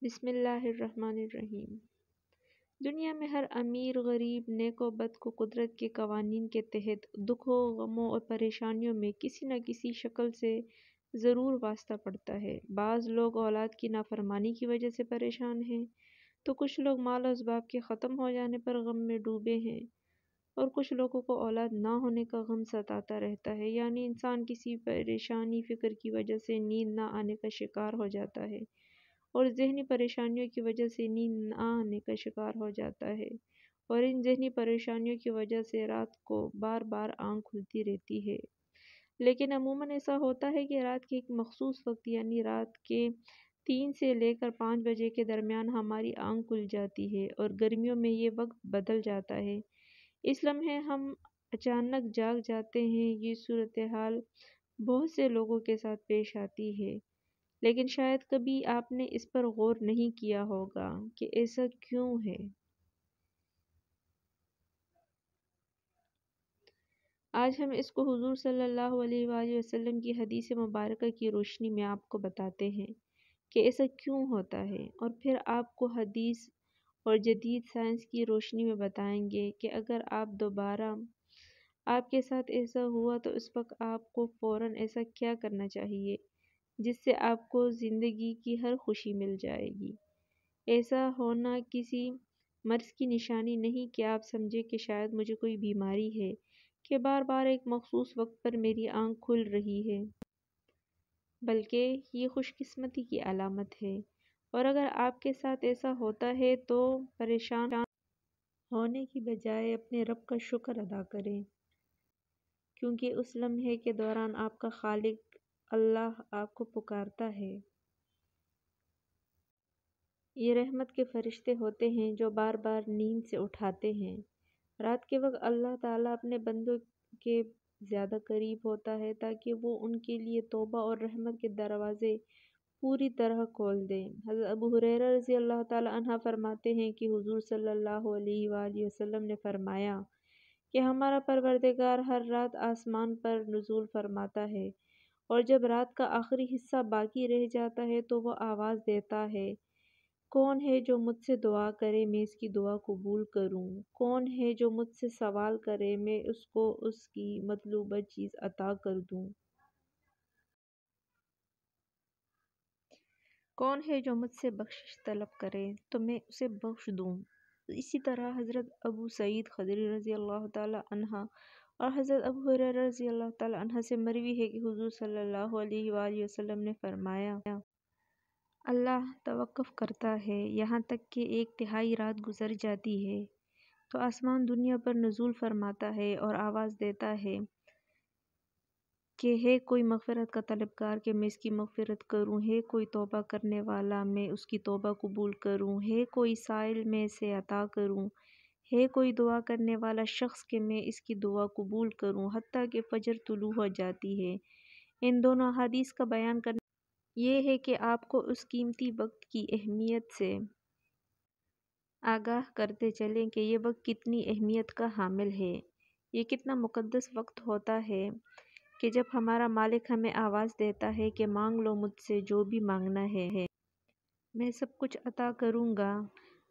بسم اللہ الرحمن الرحیم۔ دنیا میں ہر امیر غریب نیک و بد کو قدرت کے قوانین کے تحت دکھوں غموں اور پریشانیوں میں کسی نہ کسی شکل سے ضرور واسطہ پڑتا ہے۔ بعض لوگ اولاد کی نافرمانی کی وجہ سے پریشان ہیں تو کچھ لوگ مال و اسباب کے ختم ہو جانے پر غم میں ڈوبے ہیں اور کچھ لوگوں کو اولاد نہ ہونے کا غم ستاتا رہتا ہے، یعنی انسان کسی پریشانی فکر کی وجہ سے نیند نہ آنے کا شکار ہو جاتا ہے اور ذہنی پریشانیوں کی وجہ سے نیند نہ آنے کا شکار ہو جاتا ہے، اور ان ذہنی پریشانیوں کی وجہ سے رات کو بار بار آنکھ کھلتی رہتی ہے۔ لیکن عموماً ایسا ہوتا ہے کہ رات کے ایک مخصوص وقت یعنی رات کے 3 سے لے کر 5 بجے کے درمیان ہماری آنکھ کھل جاتی ہے اور گرمیوں میں یہ وقت بدل جاتا ہے۔ اس لمحے ہم اچانک جاگ جاتے ہیں۔ یہ صورتحال بہت سے لوگوں کے ساتھ پیش آتی ہے، لیکن شاید کبھی آپ نے اس پر غور نہیں کیا ہوگا کہ ایسا کیوں ہے۔ آج ہم اس کو حضور صلی اللہ علیہ وآلہ وسلم کی حدیث مبارکہ کی روشنی میں آپ کو بتاتے ہیں کہ ایسا کیوں ہوتا ہے، اور پھر آپ کو حدیث اور جدید سائنس کی روشنی میں بتائیں گے کہ اگر دوبارہ آپ کے ساتھ ایسا ہوا تو اس وقت آپ کو فوراً ایسا کیا کرنا چاہیے جس سے آپ کو زندگی کی ہر خوشی مل جائے گی۔ ایسا ہونا کسی مرض کی نشانی نہیں کہ آپ سمجھیں کہ شاید مجھے کوئی بیماری ہے کہ بار بار ایک مخصوص وقت پر میری آنکھ کھل رہی ہے، بلکہ یہ خوش قسمتی کی علامت ہے۔ اور اگر آپ کے ساتھ ایسا ہوتا ہے تو پریشان ہونے کی بجائے اپنے رب کا شکر ادا کریں، کیونکہ اس لمحے کے دوران آپ کا خالق اللہ آپ کو پکارتا ہے۔ یہ رحمت کے فرشتے ہوتے ہیں جو بار بار نیند سے اٹھاتے ہیں۔ رات کے وقت اللہ تعالیٰ اپنے بندوں کے زیادہ قریب ہوتا ہے تاکہ وہ ان کے لیے توبہ اور رحمت کے دروازے پوری طرح کھول دے۔ حضرت ابو ہریرہ رضی اللہ تعالیٰ عنہ فرماتے ہیں کہ حضور صلی اللہ علیہ وآلہ وسلم نے فرمایا کہ ہمارا پروردگار ہر رات آسمان پر نزول فرماتا ہے، اور جب رات کا آخری حصہ باقی رہ جاتا ہے تو وہ آواز دیتا ہے، کون ہے جو مجھ سے دعا کرے میں اس کی دعا قبول کروں، کون ہے جو مجھ سے سوال کرے میں اس کو اس کی مطلوبہ چیز عطا کر دوں، کون ہے جو مجھ سے بخشش طلب کرے تو میں اسے بخش دوں۔ اسی طرح حضرت ابو سعید خدری رضی اللہ تعالیٰ عنہ اور حضرت ابو ہریرہ رضی اللہ تعالیٰ عنہ سے مروی ہے کہ حضور صلی اللہ علیہ وآلہ وسلم نے فرمایا، اللہ توقف کرتا ہے یہاں تک کہ 1/3 رات گزر جاتی ہے تو آسمان دنیا پر نزول فرماتا ہے اور آواز دیتا ہے کہ ہے کوئی مغفرت کا طلبگار کہ میں اس کی مغفرت کروں، ہے کوئی توبہ کرنے والا میں اس کی توبہ قبول کروں، ہے کوئی سائل میں سے عطا کروں، ہے کوئی دعا کرنے والا شخص کہ میں اس کی دعا قبول کروں، حتیٰ کہ فجر طلوع ہو جاتی ہے۔ ان دونوں احادیث کا بیان کرنا یہ ہے کہ آپ کو اس قیمتی وقت کی اہمیت سے آگاہ کرتے چلیں کہ یہ وقت کتنی اہمیت کا حامل ہے، یہ کتنا مقدس وقت ہوتا ہے کہ جب ہمارا مالک ہمیں آواز دیتا ہے کہ مانگ لو مجھ سے جو بھی مانگنا ہے، میں سب کچھ عطا کروں گا۔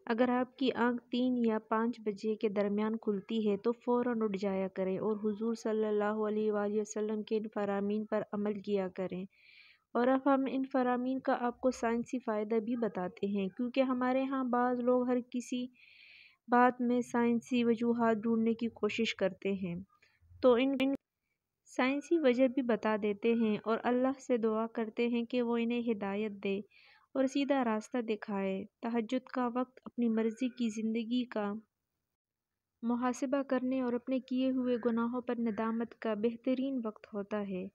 اگر آپ کی آنکھ 3 یا 5 بجے کے درمیان کھلتی ہے تو فوراً اٹھ جایا کریں اور حضور صلی اللہ علیہ وآلہ وسلم کے ان فرامین پر عمل کیا کریں۔ اور اب ہم ان فرامین کا آپ کو سائنسی فائدہ بھی بتاتے ہیں، کیونکہ ہمارے ہاں بعض لوگ ہر کسی بات میں سائنسی وجوہات ڈھونڈنے کی کوشش کرتے ہیں، تو ان سائنسی وجہ بھی بتا دیتے ہیں اور اللہ سے دعا کرتے ہیں کہ وہ انہیں ہدایت دے اور سیدھا راستہ دکھائے۔ تہجد کا وقت اپنی مرضی کی زندگی کا محاسبہ کرنے اور اپنے کیے ہوئے گناہوں پر ندامت کا بہترین وقت ہوتا ہے۔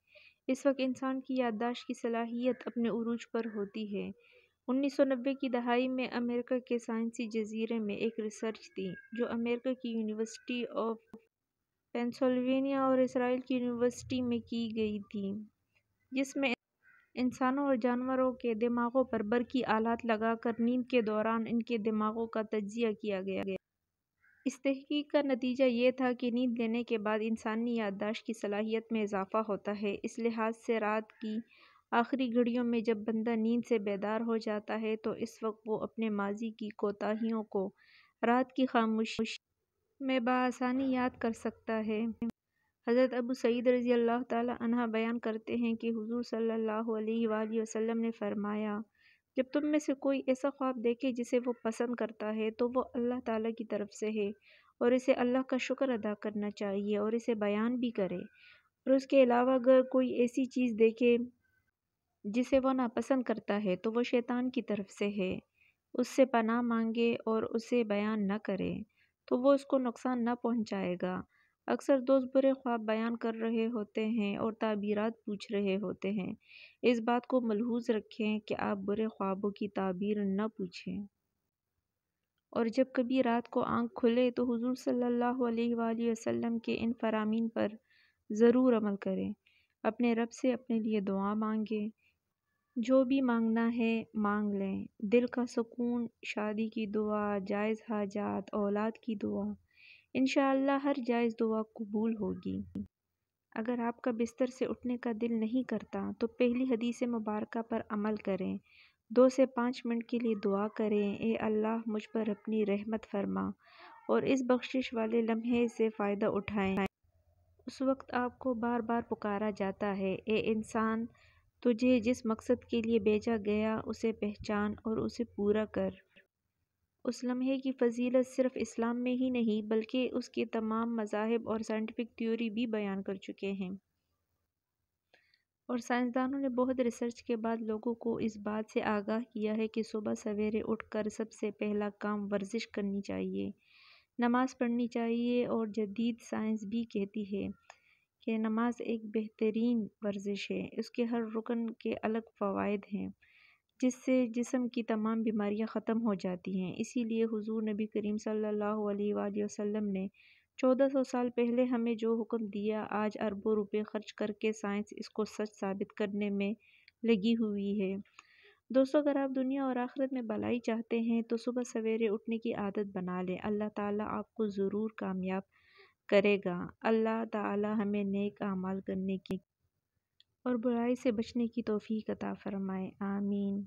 اس وقت انسان کی یادداشت کی صلاحیت اپنے عروج پر ہوتی ہے۔ 1990 کی دہائی میں امریکہ کے سائنسی جزیرے میں ایک ریسرچ تھی جو امریکہ کی یونیورسٹی آف پینسلوینیا اور اسرائیل کی یونیورسٹی میں کی گئی تھی، جس میں انسانوں اور جانوروں کے دماغوں پر برقی آلات لگا کر نیند کے دوران ان کے دماغوں کا تجزیہ کیا گیا۔ اس تحقیق کا نتیجہ یہ تھا کہ نیند لینے کے بعد انسانی یادداشت کی صلاحیت میں اضافہ ہوتا ہے۔ اس لحاظ سے رات کی آخری گھڑیوں میں جب بندہ نیند سے بیدار ہو جاتا ہے تو اس وقت وہ اپنے ماضی کی کوتاہیوں کو رات کی خاموشی میں بآسانی یاد کر سکتا ہے۔ حضرت ابو سعید رضی اللہ تعالی عنہ بیان کرتے ہیں کہ حضور صلی اللہ علیہ وآلہ وسلم نے فرمایا، جب تم میں سے کوئی ایسا خواب دیکھے جسے وہ پسند کرتا ہے تو وہ اللہ تعالیٰ کی طرف سے ہے اور اسے اللہ کا شکر ادا کرنا چاہیے اور اسے بیان بھی کرے، اور اس کے علاوہ اگر کوئی ایسی چیز دیکھے جسے وہ ناپسند کرتا ہے تو وہ شیطان کی طرف سے ہے، اس سے پناہ مانگے اور اسے بیان نہ کرے تو وہ اس کو نقصان نہ پہنچائے گا۔ اکثر دوست برے خواب بیان کر رہے ہوتے ہیں اور تعبیرات پوچھ رہے ہوتے ہیں، اس بات کو ملحوظ رکھیں کہ آپ برے خوابوں کی تعبیر نہ پوچھیں، اور جب کبھی رات کو آنکھ کھلے تو حضور صلی اللہ علیہ وآلہ وسلم کے ان فرامین پر ضرور عمل کریں۔ اپنے رب سے اپنے لیے دعا مانگیں، جو بھی مانگنا ہے مانگ لیں، دل کا سکون، شادی کی دعا، جائز حاجات، اولاد کی دعا، انشاءاللہ ہر جائز دعا قبول ہوگی۔ اگر آپ کا بستر سے اٹھنے کا دل نہیں کرتا تو پہلی حدیث مبارکہ پر عمل کریں، 2 سے 5 منٹ کے لیے دعا کریں، اے اللہ مجھ پر اپنی رحمت فرما، اور اس بخشش والے لمحے سے فائدہ اٹھائیں۔ اس وقت آپ کو بار بار پکارا جاتا ہے، اے انسان، تجھے جس مقصد کے لیے بھیجا گیا اسے پہچان اور اسے پورا کر۔ اس لمحے کی فضیلت صرف اسلام میں ہی نہیں بلکہ اس کے تمام مذاہب اور سائنٹیفک تھیوری بھی بیان کر چکے ہیں، اور سائنسدانوں نے بہت ریسرچ کے بعد لوگوں کو اس بات سے آگاہ کیا ہے کہ صبح سویرے اٹھ کر سب سے پہلا کام ورزش کرنی چاہیے، نماز پڑھنی چاہیے، اور جدید سائنس بھی کہتی ہے کہ نماز ایک بہترین ورزش ہے، اس کے ہر رکن کے الگ فوائد ہیں جس سے جسم کی تمام بیماریاں ختم ہو جاتی ہیں۔ اسی لیے حضور نبی کریم صلی اللہ علیہ وآلہ وسلم نے 1400 سال پہلے ہمیں جو حکم دیا، آج اربوں روپے خرچ کر کے سائنس اس کو سچ ثابت کرنے میں لگی ہوئی ہے۔ دوستو، اگر آپ دنیا اور آخرت میں بھلائی چاہتے ہیں تو صبح سویرے اٹھنے کی عادت بنا لیں، اللہ تعالیٰ آپ کو ضرور کامیاب کرے گا۔ اللہ تعالیٰ ہمیں نیک اعمال کرنے کی اور برائی سے بچنے کی توفیق عطا فرمائے، آمین۔